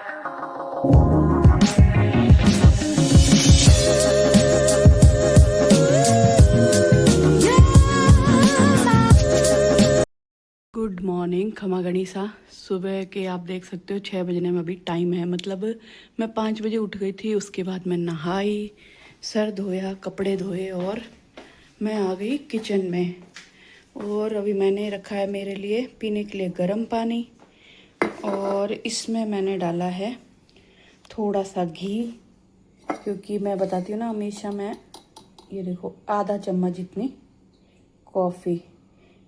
Good morning खमा गणिसा। सुबह के आप देख सकते हो 6 बजने में अभी टाइम है। मतलब मैं 5 बजे उठ गई थी। उसके बाद मैं नहाई, सर धोया, कपड़े धोए और मैं आ गई किचन में। और अभी मैंने रखा है मेरे लिए पीने के लिए गर्म पानी, और इसमें मैंने डाला है थोड़ा सा घी, क्योंकि मैं बताती हूँ ना हमेशा, मैं ये देखो आधा चम्मच जितनी कॉफ़ी,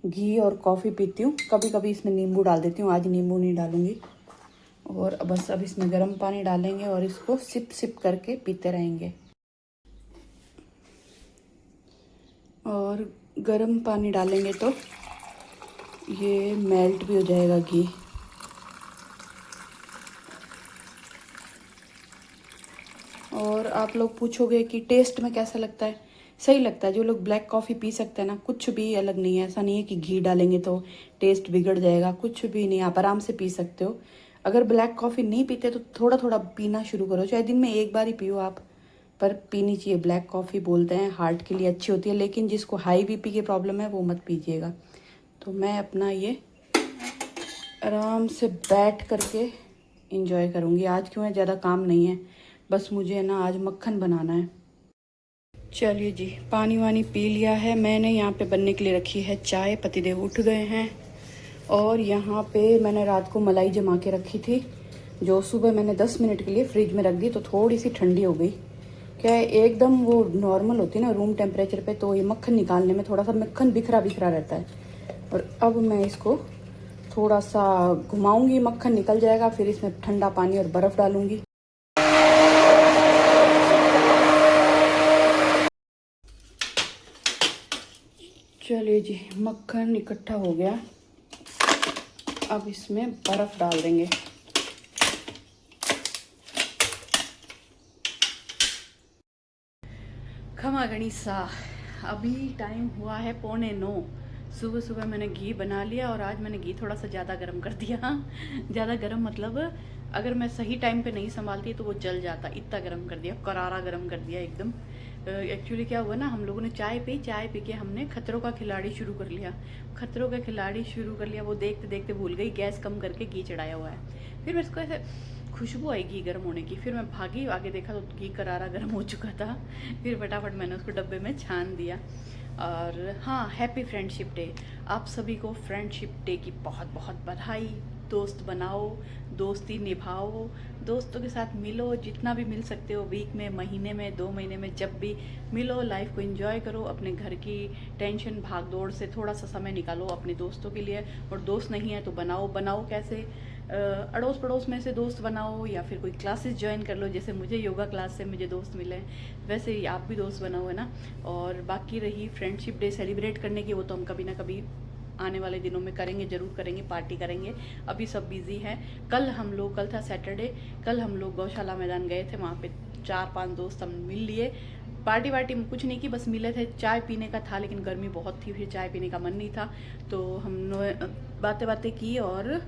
घी और कॉफ़ी पीती हूँ। कभी कभी इसमें नींबू डाल देती हूँ, आज नींबू नहीं डालूँगी। और बस अब इसमें गर्म पानी डालेंगे और इसको सिप सिप करके पीते रहेंगे। और गर्म पानी डालेंगे तो ये मेल्ट भी हो जाएगा घी। और आप लोग पूछोगे कि टेस्ट में कैसा लगता है? सही लगता है। जो लोग ब्लैक कॉफ़ी पी सकते हैं ना, कुछ भी अलग नहीं है। ऐसा नहीं है कि घी डालेंगे तो टेस्ट बिगड़ जाएगा, कुछ भी नहीं, आप आराम से पी सकते हो। अगर ब्लैक कॉफ़ी नहीं पीते तो थोड़ा थोड़ा पीना शुरू करो, चाहे दिन में एक बार ही पियो आप, पर पीनी चाहिए। ब्लैक कॉफ़ी बोलते हैं हार्ट के लिए अच्छी होती है, लेकिन जिसको हाई बीपी की प्रॉब्लम है वो मत पीजिएगा। तो मैं अपना ये आराम से बैठ करके इंजॉय करूँगी। आज क्यों है, ज़्यादा काम नहीं है, बस मुझे ना आज मक्खन बनाना है। चलिए जी, पानी वानी पी लिया है मैंने। यहाँ पे बनने के लिए रखी है चाय, पतिदेव उठ गए हैं। और यहाँ पे मैंने रात को मलाई जमा के रखी थी, जो सुबह मैंने 10 मिनट के लिए फ्रिज में रख दी, तो थोड़ी सी ठंडी हो गई। क्या है, एकदम वो नॉर्मल होती है ना रूम टेम्परेचर पे, तो ये मक्खन निकालने में थोड़ा सा मक्खन बिखरा बिखरा रहता है। और अब मैं इसको थोड़ा सा घुमाऊंगी, मक्खन निकल जाएगा, फिर इसमें ठंडा पानी और बर्फ़ डालूंगी। चलिए जी, मक्खन इकट्ठा हो गया। अब इसमें बर्फ़ डाल देंगे। खमा गणिसा, अभी टाइम हुआ है 8:45। सुबह सुबह मैंने घी बना लिया, और आज मैंने घी थोड़ा सा ज़्यादा गर्म कर दिया। ज़्यादा गर्म मतलब अगर मैं सही टाइम पे नहीं संभालती तो वो जल जाता, इतना गर्म कर दिया, करारा गर्म कर दिया एकदम। एक्चुअली क्या हुआ ना, हम लोगों ने चाय पी के हमने खतरों का खिलाड़ी शुरू कर लिया। खतरों का खिलाड़ी शुरू कर लिया, वो देखते देखते भूल गई गैस कम करके घी चढ़ाया हुआ है। फिर मैं इसको ऐसे खुशबू आई घी गर्म होने की, फिर मैं भागी, आगे देखा तो घी करारा गर्म हो चुका था। फिर फटाफट मैंने उसको डब्बे में छान दिया। और हाँ, हैप्पी फ्रेंडशिप डे। आप सभी को फ्रेंडशिप डे की बहुत बहुत बधाई। दोस्त बनाओ, दोस्ती निभाओ, दोस्तों के साथ मिलो, जितना भी मिल सकते हो, वीक में, महीने में, 2 महीने में, जब भी मिलो, लाइफ को एंजॉय करो। अपने घर की टेंशन भाग दौड़ से थोड़ा सा समय निकालो अपने दोस्तों के लिए। और दोस्त नहीं है तो बनाओ कैसे, अड़ोस पड़ोस में से दोस्त बनाओ, या फिर कोई क्लासेस ज्वाइन कर लो, जैसे मुझे योगा क्लास से मुझे दोस्त मिले, वैसे ही आप भी दोस्त बनाओ, है ना। और बाकी रही फ्रेंडशिप डे सेलिब्रेट करने की, वो तो हम कभी ना कभी आने वाले दिनों में करेंगे, ज़रूर करेंगे, पार्टी करेंगे। अभी सब बिजी है। कल था सैटरडे, कल हम लोग गौशाला मैदान गए थे, वहाँ पे 4-5 दोस्त हम मिल लिए। पार्टी वार्टी में कुछ नहीं की, बस मिले थे, चाय पीने का था, लेकिन गर्मी बहुत थी, फिर चाय पीने का मन नहीं था, तो हमने बातें की। और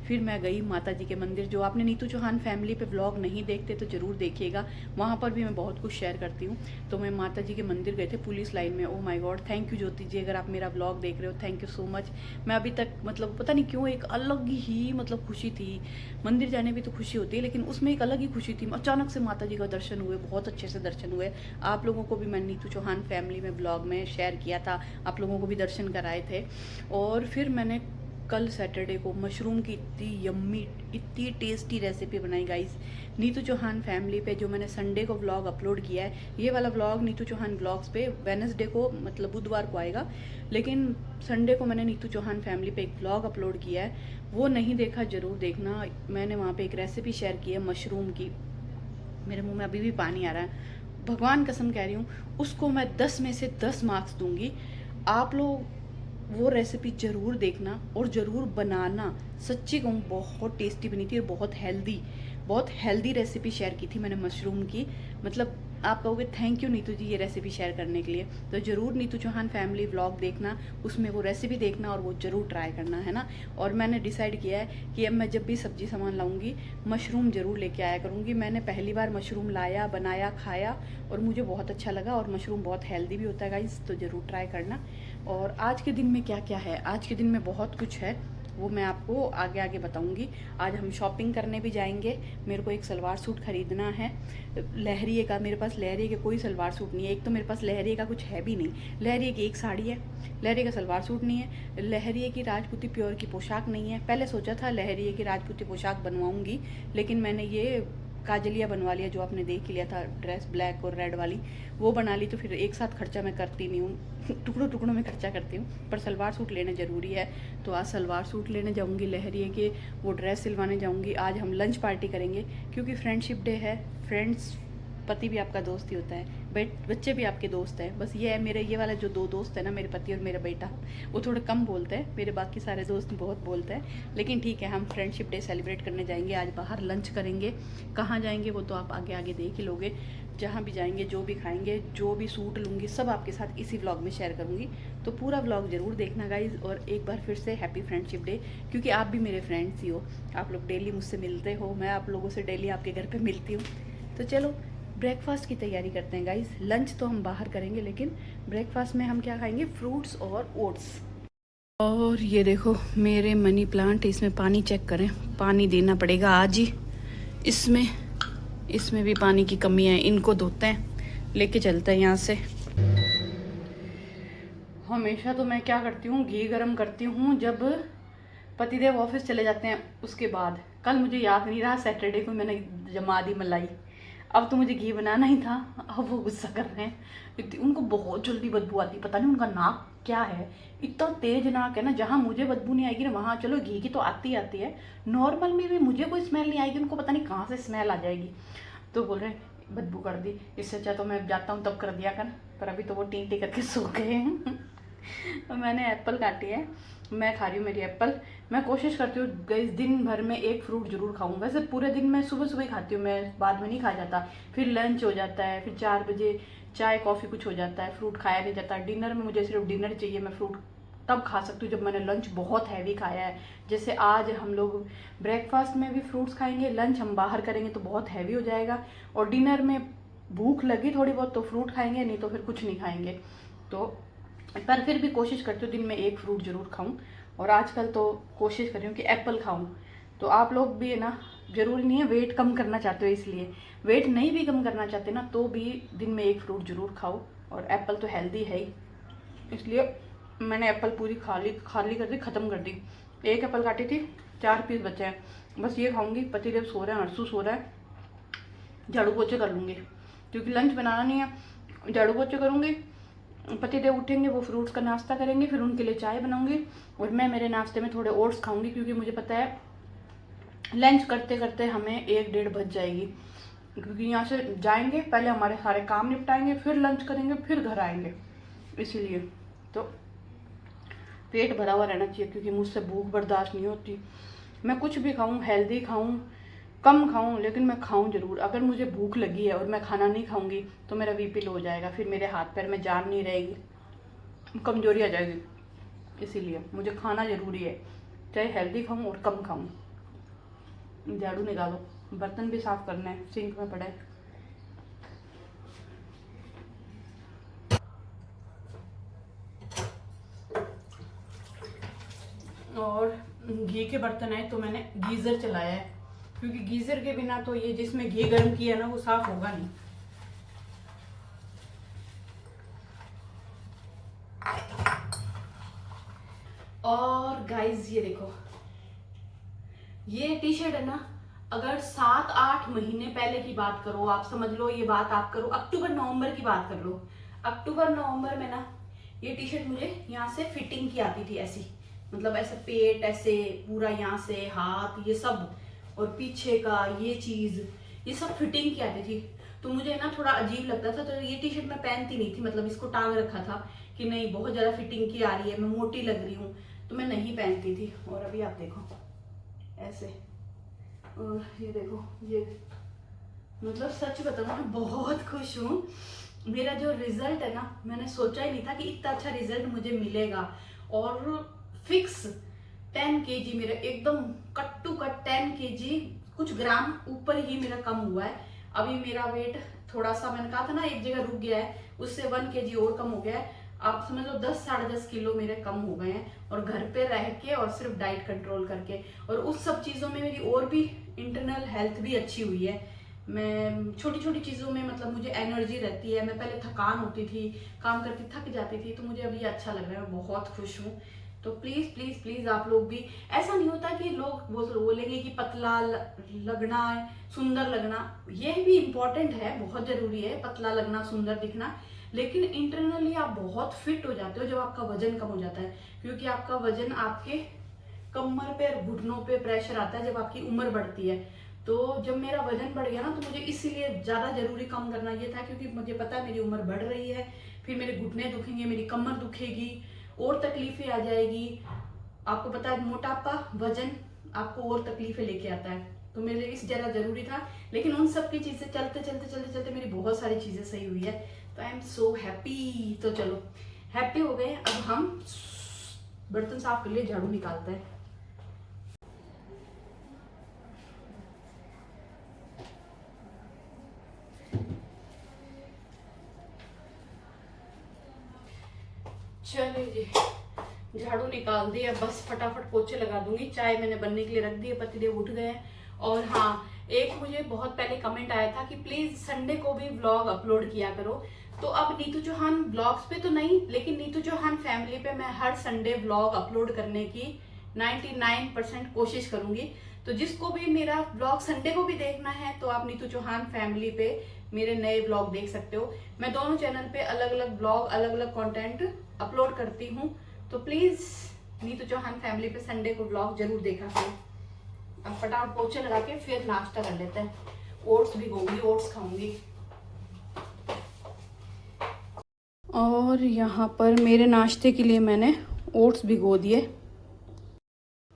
फिर मैं गई माता जी के मंदिर। जो आपने नीतू चौहान फैमिली पे व्लॉग नहीं देखते तो ज़रूर देखिएगा, वहाँ पर भी मैं बहुत कुछ शेयर करती हूँ। तो मैं माता जी के मंदिर गए थे पुलिस लाइन में। Oh my god, thank you Jyoti ji, अगर आप मेरा व्लॉग देख रहे हो, थैंक यू सो मच। मैं अभी तक मतलब पता नहीं क्यों एक अलग ही मतलब खुशी थी। मंदिर जाने भी तो खुशी होती है, लेकिन उसमें एक अलग ही खुशी थी। अचानक से माता जी का दर्शन हुए, बहुत अच्छे से दर्शन हुए। आप लोगों को भी मैं नीतू चौहान फैमिली में ब्लॉग में शेयर किया था, आप लोगों को भी दर्शन कराए थे। और फिर मैंने कल सैटरडे को मशरूम की इतनी यम्मी, इतनी टेस्टी रेसिपी बनाई गाइस, नीतू चौहान फैमिली पे, जो मैंने संडे को व्लॉग अपलोड किया है। ये वाला व्लॉग नीतू चौहान व्लॉग्स पे वेडनेसडे को मतलब बुधवार को आएगा, लेकिन संडे को मैंने नीतू चौहान फैमिली पे एक व्लॉग अपलोड किया है, वो नहीं देखा ज़रूर देखना। मैंने वहाँ पे एक रेसिपी शेयर की है मशरूम की, मेरे मुँह में अभी भी पानी आ रहा है, भगवान कसम कह रही हूँ। उसको मैं 10 में से 10 मार्क्स दूंगी। आप लोग वो रेसिपी ज़रूर देखना और ज़रूर बनाना। सच्ची कहूँ बहुत टेस्टी बनी थी और बहुत हेल्दी, बहुत हेल्दी रेसिपी शेयर की थी मैंने मशरूम की। मतलब आप कहोगे थैंक यू नीतू जी ये रेसिपी शेयर करने के लिए, तो ज़रूर नीतू चौहान फैमिली व्लॉग देखना, उसमें वो रेसिपी देखना और वो ज़रूर ट्राई करना, है ना। और मैंने डिसाइड किया है कि अब मैं जब भी सब्जी सामान लाऊंगी मशरूम ज़रूर लेके आया करूँगी। मैंने पहली बार मशरूम लाया, बनाया, खाया और मुझे बहुत अच्छा लगा। और मशरूम बहुत हेल्दी भी होता है गाइस, तो ज़रूर ट्राई करना। और आज के दिन में क्या क्या है, आज के दिन में बहुत कुछ है, वो मैं आपको आगे आगे बताऊंगी। आज हम शॉपिंग करने भी जाएंगे। मेरे को एक सलवार सूट खरीदना है लहरिए का। मेरे पास लहरिए के कोई सलवार सूट नहीं है। एक तो मेरे पास लहरिए का कुछ है भी नहीं। लहरिए की एक साड़ी है, लहरिए का सलवार सूट नहीं है, लहरिए की राजपूती प्योर की पोशाक नहीं है। पहले सोचा था लहरिए की राजपूती पोशाक बनवाऊंगी, लेकिन मैंने ये काजलिया बनवा लिया, जो आपने देख लिया था ड्रेस ब्लैक और रेड वाली, वो बना ली। तो फिर एक साथ खर्चा मैं करती नहीं हूँ, टुकड़ों टुकड़ों में खर्चा करती हूँ। पर सलवार सूट लेना ज़रूरी है, तो आज सलवार सूट लेने जाऊँगी, लहरिए के वो ड्रेस सिलवाने जाऊँगी। आज हम लंच पार्टी करेंगे क्योंकि फ्रेंडशिप डे है। फ्रेंड्स, पति भी आपका दोस्त ही होता है, बच्चे भी आपके दोस्त हैं। बस ये है, मेरे ये वाले जो दो दोस्त हैं ना, मेरे पति और मेरा बेटा, वो थोड़े कम बोलते हैं, मेरे बाकी सारे दोस्त बहुत बोलते हैं। लेकिन ठीक है, हम फ्रेंडशिप डे सेलिब्रेट करने जाएंगे। आज बाहर लंच करेंगे। कहाँ जाएंगे वो तो आप आगे आगे देख ही लोगे। जहाँ भी जाएंगे, जो भी खाएंगे, जो भी सूट लूँगी, सब आपके साथ इसी व्लॉग में शेयर करूँगी। तो पूरा व्लॉग ज़रूर देखना गाइज। और एक बार फिर से हैप्पी फ्रेंडशिप डे, क्योंकि आप भी मेरे फ्रेंड्स ही हो। आप लोग डेली मुझसे मिलते हो, मैं आप लोगों से डेली आपके घर पे मिलती हूँ। तो चलो ब्रेकफास्ट की तैयारी करते हैं गाइस। लंच तो हम बाहर करेंगे, लेकिन ब्रेकफास्ट में हम क्या खाएंगे, फ्रूट्स और ओट्स। और ये देखो मेरे मनी प्लांट, इसमें पानी चेक करें, पानी देना पड़ेगा आज ही। इसमें भी पानी की कमी है, इनको धोते हैं, लेके चलते हैं यहाँ से। हमेशा तो मैं क्या करती हूँ, घी गरम करती हूँ जब पतिदेव ऑफिस चले जाते हैं उसके बाद। कल मुझे याद नहीं रहा, सैटरडे को मैंने जमा दी मलाई। अब तो मुझे घी बनाना ही था। अब वो गुस्सा कर रहे हैं, उनको बहुत जल्दी बदबू आती है, पता नहीं उनका नाक क्या है, इतना तेज नाक है ना। जहाँ मुझे बदबू नहीं आएगी ना, वहाँ चलो घी की तो आती आती है, नॉर्मल में भी मुझे कोई स्मेल नहीं आएगी, उनको पता नहीं कहाँ से स्मेल आ जाएगी। तो बोल रहे हैं बदबू कर दी, इससे अच्छा तो मैं जाता हूँ तब कर दिया कर। पर अभी तो वो टी टी करके सो गए हैं। तो मैंने एप्पल काटी है, मैं खा रही हूँ मेरी एप्पल। मैं कोशिश करती हूँ गाइस दिन भर में एक फ्रूट जरूर खाऊं। वैसे पूरे दिन मैं सुबह सुबह ही खाती हूँ, मैं बाद में नहीं खा जाता। फिर लंच हो जाता है, फिर 4 बजे चाय कॉफ़ी कुछ हो जाता है, फ्रूट खाया नहीं जाता। डिनर में मुझे सिर्फ डिनर चाहिए, मैं फ्रूट तब खा सकती हूँ जब मैंने लंच बहुत हैवी खाया है। जैसे आज हम लोग ब्रेकफास्ट में भी फ्रूट्स खाएंगे, लंच हम बाहर करेंगे तो बहुत हैवी हो जाएगा, और डिनर में भूख लगी थोड़ी बहुत तो फ्रूट खाएंगे, नहीं तो फिर कुछ नहीं खाएंगे। तो पर फिर भी कोशिश करती हूँ दिन में एक फ्रूट जरूर खाऊं। और आजकल तो कोशिश कर रही हूँ कि एप्पल खाऊं। तो आप लोग भी है ना, ज़रूरी नहीं है वेट कम करना चाहते हो, इसलिए वेट नहीं भी कम करना चाहते ना, तो भी दिन में एक फ्रूट जरूर खाओ। और एप्पल तो हेल्दी है ही, इसलिए मैंने एप्पल पूरी खाली कर दी, ख़त्म कर दी। एक एप्पल काटी थी, 4 पीस बचे हैं, बस ये खाऊंगी। पतिदेव सो रहे हैं, हर्षू सो रहा है, झाड़ू पोछे कर लूँगी क्योंकि लंच बनाना नहीं है। झाड़ू पोछे करूँगी, पतिदेव उठेंगे, वो फ्रूट्स का नाश्ता करेंगे, फिर उनके लिए चाय बनाऊंगी। और मैं मेरे नाश्ते में थोड़े ओट्स खाऊंगी, क्योंकि मुझे पता है लंच करते करते हमें 1-1:30 बज जाएगी। क्योंकि यहाँ से जाएंगे, पहले हमारे सारे काम निपटाएंगे, फिर लंच करेंगे, फिर घर आएंगे। इसीलिए तो पेट भरा हुआ रहना चाहिए, क्योंकि मुझसे भूख बर्दाश्त नहीं होती। मैं कुछ भी खाऊं, हेल्दी खाऊं, कम खाऊं, लेकिन मैं खाऊं जरूर। अगर मुझे भूख लगी है और मैं खाना नहीं खाऊंगी तो मेरा बीपी लो हो जाएगा, फिर मेरे हाथ पैर में जान नहीं रहेगी, कमजोरी आ जाएगी। इसीलिए मुझे खाना जरूरी है, चाहे हेल्दी खाऊं और कम खाऊं। झाड़ू निकालो, बर्तन भी साफ करना है, सिंक में पड़ा है। और घी के बर्तन है तो मैंने गीज़र चलाया है, क्योंकि गीज़र के बिना तो ये जिसमें घी गर्म किया ना वो साफ होगा नहीं। और गाइस ये देखो, ये टी शर्ट है ना, अगर 7-8 महीने पहले की बात करो, आप समझ लो ये बात आप करो अक्टूबर नवंबर की बात कर लो। अक्टूबर नवंबर में ना ये टी शर्ट मुझे यहाँ से फिटिंग की आती थी ऐसी, मतलब ऐसे पेट ऐसे पूरा, यहाँ से हाथ ये सब, और पीछे का ये चीज, ये सब फिटिंग की आती थी। तो मुझे ना थोड़ा अजीब लगता था, तो ये टी शर्ट मैं पहनती नहीं थी, मतलब इसको टांग रखा था कि नहीं बहुत ज्यादा फिटिंग की आ रही है, मैं मोटी लग रही हूँ, तो मैं नहीं पहनती थी। और अभी आप देखो ऐसे और ये देखो, ये मतलब सच बताऊँ मैं बहुत खुश हूँ। मेरा जो रिजल्ट है ना, मैंने सोचा ही नहीं था कि इतना अच्छा रिजल्ट मुझे मिलेगा। और फिक्स 10 kg मेरा एकदम कट टू कट 10 kg, कुछ ग्राम ऊपर ही मेरा कम हुआ है। अभी मेरा वेट थोड़ा सा, मैंने कहा था ना एक जगह रुक गया है, उससे 1 kg और कम हो गया है। आप समझ लो 10-10.5 किलो मेरे कम हो गए हैं, और घर पे रह के और सिर्फ डाइट कंट्रोल करके। और उस सब चीज़ों में मेरी और भी इंटरनल हेल्थ भी अच्छी हुई है। मैं छोटी छोटी चीज़ों में मतलब मुझे एनर्जी रहती है। मैं पहले थकान होती थी, काम करके थक जाती थी, तो मुझे अभी अच्छा लग रहा है, मैं बहुत खुश हूँ। तो प्लीज़ प्लीज़ प्लीज़ आप लोग भी, ऐसा नहीं होता कि लोग बोलेंगे कि पतला लगना, सुंदर लगना, ये भी इम्पोर्टेंट है, बहुत ज़रूरी है पतला लगना, सुंदर दिखना। लेकिन इंटरनली आप बहुत फिट हो जाते हो जब आपका वजन कम हो जाता है, क्योंकि आपका वजन आपके कमर पे और घुटनों पे प्रेशर आता है जब आपकी उम्र बढ़ती है। तो जब मेरा वजन बढ़ गया ना, तो मुझे इसीलिए ज़्यादा जरूरी कम करना ये था, क्योंकि मुझे पता है मेरी उम्र बढ़ रही है, फिर मेरे घुटने दुखेंगे, मेरी कमर दुखेगी, और तकलीफें आ जाएगी। आपको पता है मोटापा, वजन आपको और तकलीफें लेके आता है, तो मेरे लिए इस जरा जरूरी था। लेकिन उन सब की चीज़ें चलते चलते चलते चलते मेरी बहुत सारी चीज़ें सही हुई है, तो आई एम सो हैप्पी। तो चलो हैप्पी हो गए, अब हम बर्तन साफ कर लिए, झाड़ू निकालते हैं। चलिए जी, झाड़ू निकाल दिया, बस फटाफट पोछे लगा दूंगी। चाय मैंने बनने के लिए रख दी है, पतिदेव उठ गए हैं। और हाँ, एक मुझे बहुत पहले कमेंट आया था कि प्लीज संडे को भी व्लॉग अपलोड किया करो। तो अब नीतू चौहान ब्लॉग्स पे तो नहीं, लेकिन नीतू चौहान फैमिली पे मैं हर संडे व्लॉग अपलोड करने की 99% कोशिश करूंगी। तो जिसको भी मेरा ब्लॉग संडे को भी देखना है, तो आप नीतू चौहान फैमिली पे मेरे नए ब्लॉग देख सकते हो। मैं दोनों चैनल पे अलग अलग ब्लॉग, अलग अलग कंटेंट अपलोड करती हूँ, तो प्लीज नीतू चौहान फैमिली पे संडे को ब्लॉग जरूर देखा करो। अब फटाफट पोछे लगा के फिर नाश्ता कर लेते हैं। ओट्स भिगोऊंगी, ओट्स खाऊंगी। और यहाँ पर मेरे नाश्ते के लिए मैंने ओट्स भिगो दिए,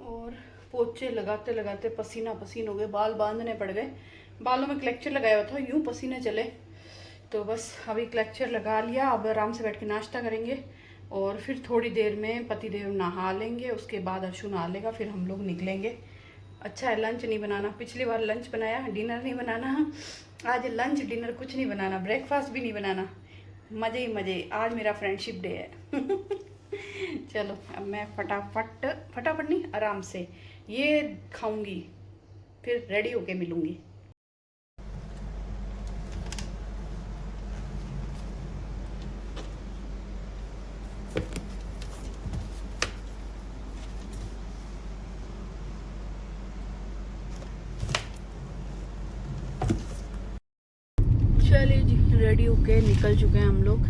और पोछे लगाते लगाते पसीना पसीन हो गए, बाल बांधने पड़ गए। बालों में क्लेक्चर लगाया हुआ था, यूं पसीने चले, तो बस अभी क्लेक्चर लगा लिया। अब आराम से बैठ के नाश्ता करेंगे, और फिर थोड़ी देर में पतिदेव नहा लेंगे, उसके बाद अर्शु नहा लेगा, फिर हम लोग निकलेंगे। अच्छा है लंच नहीं बनाना, पिछली बार लंच बनाया, डिनर नहीं बनाना। आज लंच डिनर कुछ नहीं बनाना, ब्रेकफास्ट भी नहीं बनाना, मज़े ही मज़े। आज मेरा फ्रेंडशिप डे है। चलो अब मैं फटाफट फटाफट नहीं, आराम से ये खाऊंगी, फिर रेडी होके मिलूंगी। चलिए जी, रेडी होके निकल चुके हैं हम लोग,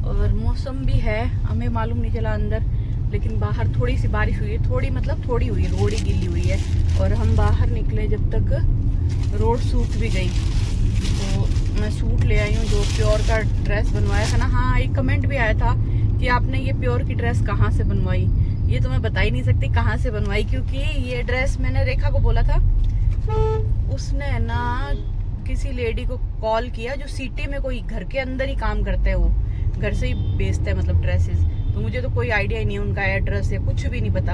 और मौसम भी है, हमें मालूम नहीं चला अंदर, लेकिन बाहर थोड़ी सी बारिश हुई है, थोड़ी मतलब थोड़ी हुई है, रोड ही गीली हुई है। और हम बाहर निकले जब तक रोड सूख भी गई। तो मैं सूट ले आई हूँ, जो प्योर का ड्रेस बनवाया था ना। हाँ, एक कमेंट भी आया था कि आपने ये प्योर की ड्रेस कहाँ से बनवाई। ये तो मैं बता ही नहीं सकती कहाँ से बनवाई, क्योंकि ये ड्रेस मैंने रेखा को बोला था, उसने ना किसी लेडी को कॉल किया जो सिटी में कोई घर के अंदर ही काम करते हैं, वो घर से ही बेचते हैं मतलब ड्रेसेस। तो मुझे तो कोई आइडिया ही नहीं है उनका एड्रेस है, कुछ भी नहीं पता।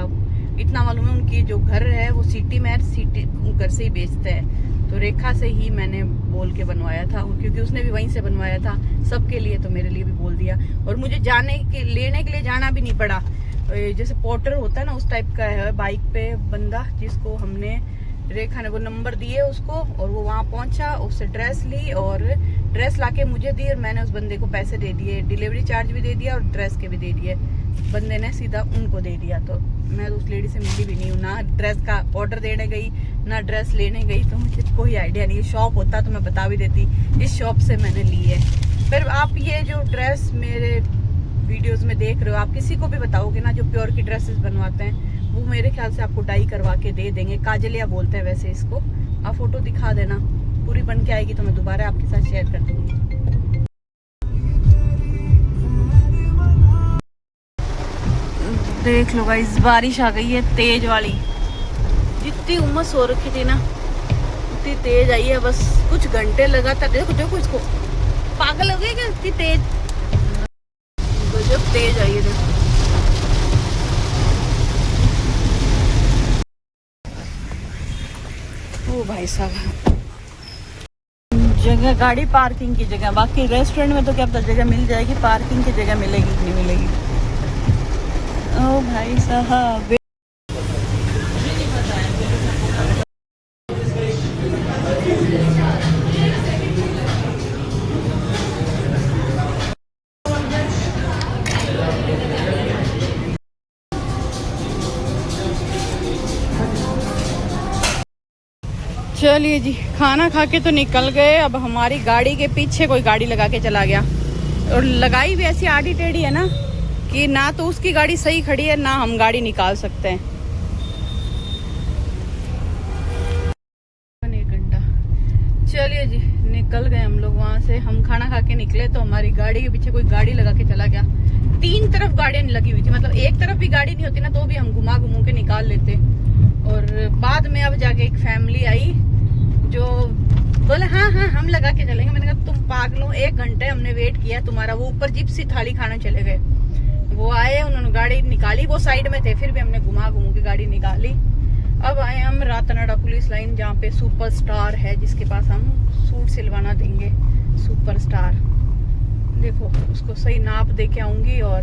इतना मालूम है उनकी जो घर है वो सिटी में है, सिटी घर से ही बेचते हैं। तो रेखा से ही मैंने बोल के बनवाया था, क्योंकि उसने भी वहीं से बनवाया था सबके लिए, तो मेरे लिए भी बोल दिया। और मुझे लेने के लिए जाना भी नहीं पड़ा। जैसे पोर्टर होता है ना, उस टाइप का है बाइक पे बंदा, जिसको हमने, रेखा ने वो नंबर दिए उसको, और वो वहाँ पहुंचा, उससे ड्रेस ली, और ड्रेस लाके मुझे दी, और मैंने उस बंदे को पैसे दे दिए, डिलीवरी चार्ज भी दे दिया और ड्रेस के भी दे दिए। बंदे ने सीधा उनको दे दिया। तो मैं उस लेडी से मिली भी नहीं हूँ, ना ड्रेस का ऑर्डर देने गई, ना ड्रेस लेने गई, तो मुझे कोई आइडिया नहीं। शॉप होता तो मैं बता भी देती, इस शॉप से मैंने ली है। फिर आप ये जो ड्रेस मेरे वीडियोस में देख रहे हो, आप किसी को भी बताओगे ना जो प्योर की ड्रेसेस बनवाते हैं, वो मेरे ख्याल से आपको डाई करवा के दे देंगे। काजलिया बोलते हैं वैसे इसको। आप फोटो दिखा देना, पूरी बन के आएगी तो मैं दोबारा आपके साथ शेयर कर दूंगी। देख लो गाइस, बारिश आ गई है तेज वाली। जितनी उमस हो रखी थी ना, इतनी तेज आई है, बस कुछ घंटे लगातार। देखो देखो इसको, पागल हो गई क्या, इतनी तेज, गजब तेज आई है। देखो ओ भाई साहब, जगह गाड़ी पार्किंग की जगह, बाकी रेस्टोरेंट में तो क्या पता जगह मिल जाएगी, पार्किंग की जगह मिलेगी कि नहीं मिलेगी। ओ भाई साहब, चलिए जी, खाना खा के तो निकल गए। अब हमारी गाड़ी के पीछे कोई गाड़ी लगा के चला गया, और लगाई भी ऐसी आड़ी टेढ़ी है ना कि ना तो उसकी गाड़ी सही खड़ी है, ना हम गाड़ी निकाल सकते हैं। 1 घंटा। चलिए जी, निकल गए हम लोग वहाँ से। हम खाना खा के निकले तो हमारी गाड़ी के पीछे कोई गाड़ी लगा के चला गया। 3 तरफ गाड़ियाँ लगी हुई थी, मतलब एक तरफ भी गाड़ी नहीं होती ना तो भी हम घुमा घुमा के निकाल लेते। और बाद में अब जाके एक फैमिली आई जो बोले हाँ हाँ हम लगा के चलेंगे। मैंने कहा तुम पागलों, 1 घंटे हमने वेट किया तुम्हारा। वो ऊपर जिप्सी थाली खाने चले गए, वो आए, उन्होंने गाड़ी निकाली, वो साइड में थे, फिर भी हमने घुमा घुमा के गाड़ी निकाली। अब आए हम रातनाडा पुलिस लाइन, जहाँ पे सुपरस्टार है, जिसके पास हम सूट सिलवाना देंगे। सुपरस्टार, देखो उसको सही नाप दे के आऊंगी और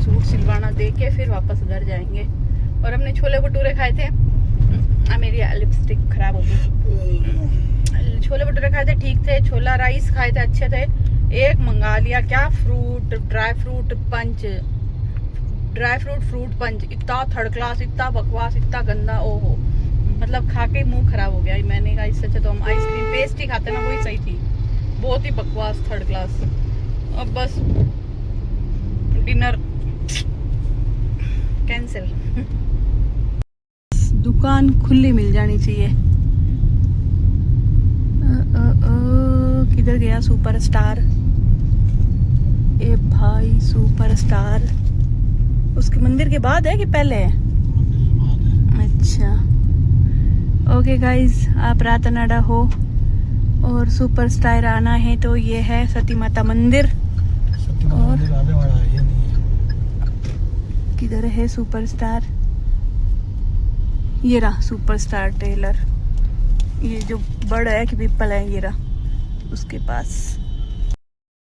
सूट सिलवाना दे के फिर वापस घर जाएंगे। और हमने छोले भटूरे खाए थे, मेरी लिपस्टिक खराब हो गई। छोले भटूरे खाए थे, ठीक थे। छोला राइस खाए थे, अच्छे थे। एक मंगा लिया, क्या fruit, dry fruit punch, dry fruit fruit punch, इतना थर्ड क्लास, इतना बकवास, इतना गंदा, ओहो, मतलब खा के मुंह खराब हो गया। मैंने कहा इससे अच्छा तो हम आइसक्रीम पेस्ट्री खाते ना, वही सही थी। बहुत ही बकवास, थर्ड क्लास। अब बस डिनर कैंसिल। दुकान खुली मिल जानी चाहिए। किधर गया सुपरस्टार? ए भाई, सुपरस्टार उसके मंदिर के बाद है कि पहले है? अच्छा, ओके गाइज, आप रातनाडा हो और सुपरस्टार आना है तो ये है सती माता मंदिर। और किधर है सुपरस्टार? ये रहा सुपरस्टार टेलर, ये जो बड़ा है कि पिपल है, ये रहा उसके पास।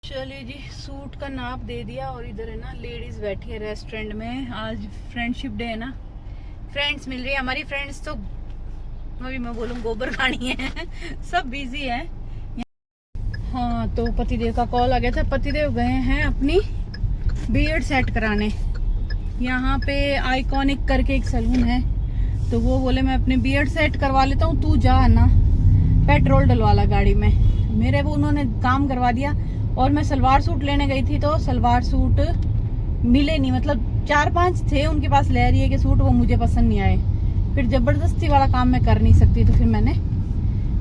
चलिए जी, सूट का नाप दे दिया और इधर है ना लेडीज बैठी है रेस्टोरेंट में। आज फ्रेंडशिप डे है ना, फ्रेंड्स मिल रही है हमारी। फ्रेंड्स तो अभी मैं बोलूँ गोबर खानी है सब बिजी है। हाँ, तो पतिदेव का कॉल आ गया था। पतिदेव गए हैं अपनी बियर्ड सेट कराने। यहाँ पे आइकॉनिक करके एक सैलून है, तो वो बोले मैं अपने बियर्ड सेट करवा लेता हूँ, तू जा ना पेट्रोल डलवाला गाड़ी में। मेरे वो उन्होंने काम करवा दिया। और मैं सलवार सूट लेने गई थी तो सलवार सूट मिले नहीं, मतलब 4-5 थे उनके पास लहरिए के सूट, वो मुझे पसंद नहीं आए। फिर जबरदस्ती वाला काम मैं कर नहीं सकती, तो फिर मैंने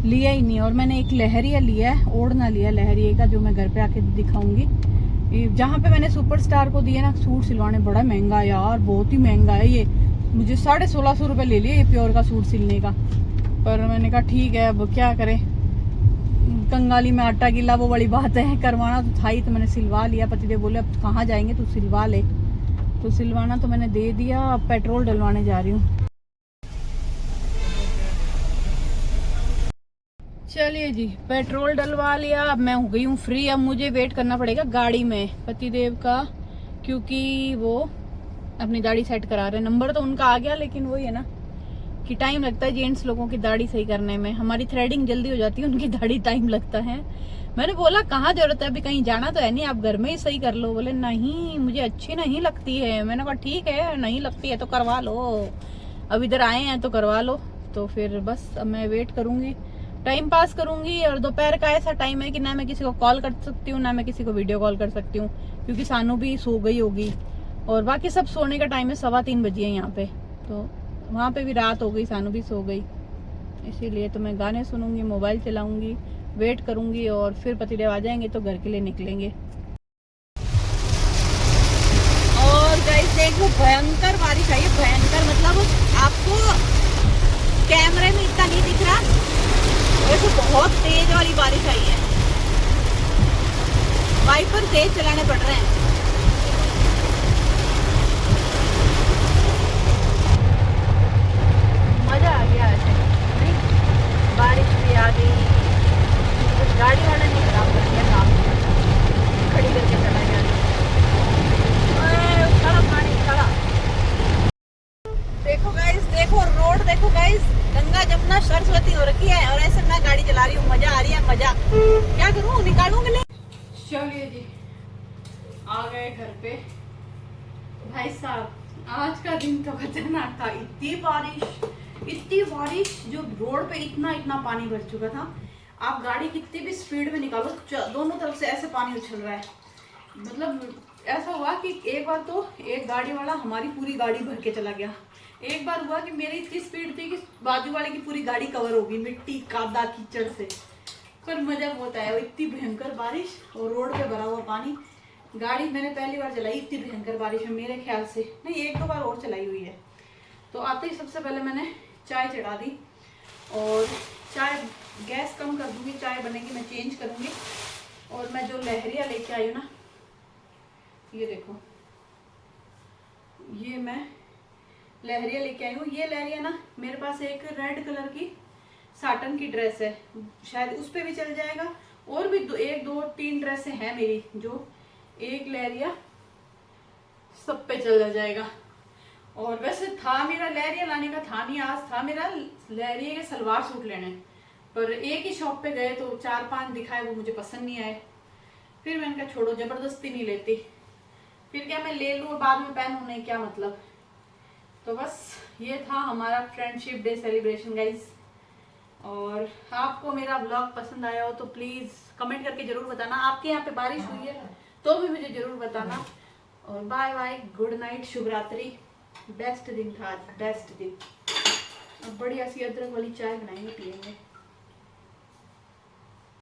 लिया ही नहीं। और मैंने एक लहरिया लिया है, ओढ़ना लिया लहरिए का, जो मैं घर पे आके दिखाऊंगी। जहाँ पे मैंने सुपरस्टार को दिया ना सूट सिलवाने, बड़ा महंगा है यार, बहुत ही महंगा है ये। मुझे 1650 रुपये ले लिए ये प्योर का सूट सिलने का। पर मैंने कहा ठीक है, अब क्या करें, कंगाली में आटा गिला, वो बड़ी बात है। करवाना तो था ही, तो मैंने सिलवा लिया। पतिदेव बोले अब कहाँ जाएंगे, तू सिलवा ले। तो सिलवाना तो मैंने दे दिया, अब पेट्रोल डलवाने जा रही हूँ। चलिए जी, पेट्रोल डलवा लिया, अब मैं हो गई हूँ फ्री। अब मुझे वेट करना पड़ेगा गाड़ी में पतिदेव का, क्योंकि वो अपनी दाढ़ी सेट करा रहे हैं। नंबर तो उनका आ गया, लेकिन वही है ना कि टाइम लगता है जेंट्स लोगों की दाढ़ी सही करने में। हमारी थ्रेडिंग जल्दी हो जाती है, उनकी दाढ़ी टाइम लगता है। मैंने बोला कहाँ जरूरत है, अभी कहीं जाना तो है नहीं, आप घर में ही सही कर लो। बोले नहीं मुझे अच्छी नहीं लगती है। मैंने कहा ठीक है, नहीं लगती है तो करवा लो, अब इधर आए हैं तो करवा लो। तो फिर बस अब मैं वेट करूंगी, टाइम पास करूंगी। और दोपहर का ऐसा टाइम है कि ना मैं किसी को कॉल कर सकती हूँ, ना मैं किसी को वीडियो कॉल कर सकती हूँ, क्योंकि सानू भी सो गई होगी और बाकी सब सोने का टाइम है। 3:15 बजे है यहाँ पे, तो वहाँ पे भी रात हो गई, सानू भी सो गई। इसीलिए तो मैं गाने सुनूंगी, मोबाइल चलाऊंगी, वेट करूंगी और फिर पतिदेव आ जाएंगे तो घर के लिए निकलेंगे। और गाइस देखो, भयंकर बारिश आई है, भयंकर, मतलब आपको कैमरे में इतना नहीं दिख रहा, बहुत तेज वाली बारिश आई है, वाइपर तेज चलाने पड़ रहे हैं। मजा आ गया ऐसे, नहीं बारिश भी आ गई, कुछ गाड़ी वाला नहीं खराब कर दिया काम, खड़ी करके चला गया। खड़ा पानी खड़ा। देखो गाइस, देखो रोड, देखो गाइस, गंगा जमुना सरस्वती हो रखी है और ऐसे मैं गाड़ी चला रही हूँ, मजा आ रही है, मजा। क्या करूँ, निकालूं कि नहीं? चलिए जी, आ गए घर पे। भाई साहब आज का दिन तो खतरनाक था, इतनी बारिश, जो रोड पे इतना इतना पानी भर चुका था। आप गाड़ी कितनी भी स्पीड में निकालो, दोनों तरफ से ऐसे पानी उछल रहा है। मतलब ऐसा हुआ कि एक बार तो एक गाड़ी वाला हमारी पूरी गाड़ी भर के चला गया। एक बार हुआ कि मेरी इतनी स्पीड थी कि बाजू वाले की पूरी गाड़ी कवर हो गई मिट्टी कादा कीचड़ से। पर मजा बहुत आया, इतनी भयंकर बारिश और रोड पे भरा हुआ पानी। गाड़ी मैंने पहली बार चलाई इतनी भयंकर बारिश में, मेरे ख्याल से नहीं, एक दो बार और चलाई हुई है। तो आते ही सबसे पहले मैंने चाय चढ़ा दी, और चाय गैस कम कर दूंगी, चाय बनेगी मैं चेंज करूंगी। और मैं जो लहरिया लेके आई हूँ ना, ये देखो, ये मैं लहरिया लेके आई हूँ। ये लहरिया ना, मेरे पास एक रेड कलर की साटन की ड्रेस है, शायद उस पे भी चल जाएगा। और भी एक दो तीन ड्रेसें हैं मेरी, जो एक लहरिया सब पे चल जाएगा। और वैसे था मेरा लहरिया लाने का था नहीं, आज था मेरा लहरिया के सलवार सूट लेने, पर एक ही शॉप पे गए तो 4-5 दिखाए, वो मुझे पसंद नहीं आए। फिर मैंने कहा छोड़ो, जबरदस्ती नहीं लेती, फिर क्या मैं ले लूँ बाद में पहनूं, नहीं क्या मतलब। तो बस ये था हमारा फ्रेंडशिप डे सेलिब्रेशन गाइज। और आपको मेरा ब्लॉग पसंद आया हो तो प्लीज़ कमेंट करके ज़रूर बताना। आपके यहाँ पे बारिश हुई है तो भी मुझे ज़रूर बताना। और बाय बाय, गुड नाइट, शुभ रात्रि। बेस्ट दिन था आज, बेस्ट दिन। अब बढ़िया सी अदरक वाली चाय बनाएंगे, पियेंगे।